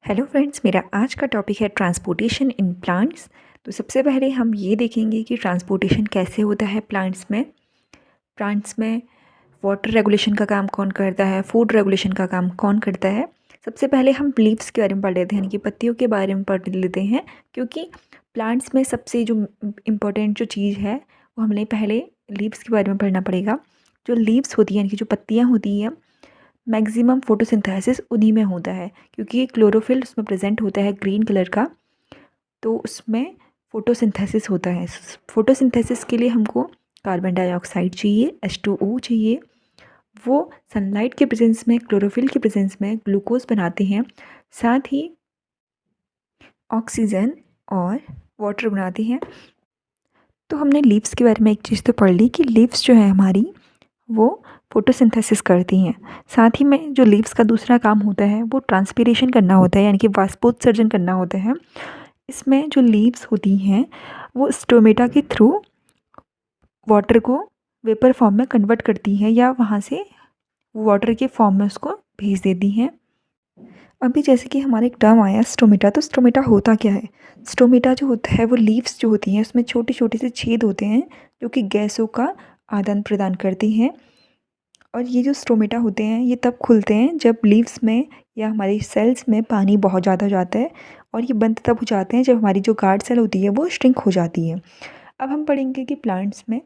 Hello friends, मेरा आज का टॉपिक है ट्रांसपोर्टेशन इन प्लांट्स। तो सबसे पहले हम ये देखेंगे कि ट्रांसपोर्टेशन कैसे होता है प्लांट्स में। वाटर रेगुलेशन का काम कौन करता है, फूड रेगुलेशन का काम कौन करता है। सबसे पहले हम लीव्स के बारे में पढ़ लेते हैं, यानी कि पत्तियों के बारे में पढ़ लेते हैं, क्योंकि प्लांट्स में सबसे जो इम्पोर्टेंट जो चीज़ है वो हमने पहले लीव्स के बारे में पढ़ना पड़ेगा। जो लीव्स होती हैं, यानी कि जो पत्तियाँ होती हैं, मैक्सिमम फोटोसिंथेसिस उन्हीं में होता है, क्योंकि क्लोरोफिल उसमें प्रेजेंट होता है ग्रीन कलर का, तो उसमें फोटोसिंथेसिस होता है। फोटोसिंथेसिस के लिए हमको कार्बन डाइऑक्साइड चाहिए, H2O चाहिए। वो सनलाइट के प्रेजेंस में, क्लोरोफिल के प्रेजेंस में ग्लूकोज बनाते हैं, साथ ही ऑक्सीजन और वाटर बनाते हैं। तो हमने लीव्स के बारे में एक चीज़ तो पढ़ ली कि लीव्स जो है हमारी, वो फोटोसिंथेसिस करती हैं। साथ ही में जो लीव्स का दूसरा काम होता है वो ट्रांसपीरेशन करना होता है, यानी कि वाष्पोत्सर्जन करना होता है। इसमें जो लीव्स होती हैं वो स्टोमेटा के थ्रू वाटर को वेपर फॉर्म में कन्वर्ट करती हैं, या वहाँ से वाटर के फॉर्म में उसको भेज देती हैं। अभी जैसे कि हमारा एक टर्म आया स्टोमेटा, तो स्टोमेटा होता क्या है। स्टोमेटा जो होता है वो लीव्स जो होती हैं उसमें छोटे छोटे से छेद होते हैं जो कि गैसों का आदान प्रदान करती हैं। और ये जो स्टोमेटा होते हैं ये तब खुलते हैं जब लीव्स में या हमारी सेल्स में पानी बहुत ज़्यादा हो जाता है, और ये बंद तब हो जाते हैं जब हमारी जो गार्ड सेल होती है वो श्रिंक हो जाती है। अब हम पढ़ेंगे कि प्लांट्स में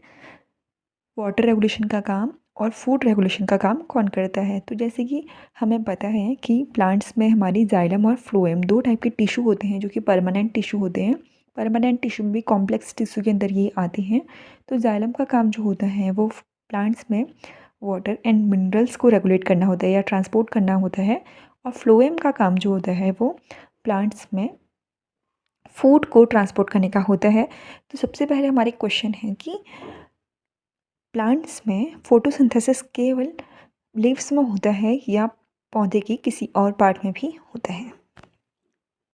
वाटर रेगुलेशन का काम और फूड रेगुलेशन का काम कौन करता है। तो जैसे कि हमें पता है कि प्लांट्स में हमारी जाइलम और फ्लोएम दो टाइप के टिश्यू होते हैं जो कि परमानेंट टिश्यू होते हैं। परमानेंट टिश्यू में भी कॉम्प्लेक्स टिश्यू के अंदर ये आते हैं। तो जाइलम का काम जो होता है वो प्लांट्स में वाटर एंड मिनरल्स को रेगुलेट करना होता है या ट्रांसपोर्ट करना होता है, और फ्लोएम का काम जो होता है वो प्लांट्स में फूड को ट्रांसपोर्ट करने का होता है। तो सबसे पहले हमारे क्वेश्चन है कि प्लांट्स में फोटोसिंथेसिस केवल लीव्स में होता है या पौधे की किसी और पार्ट में भी होता है।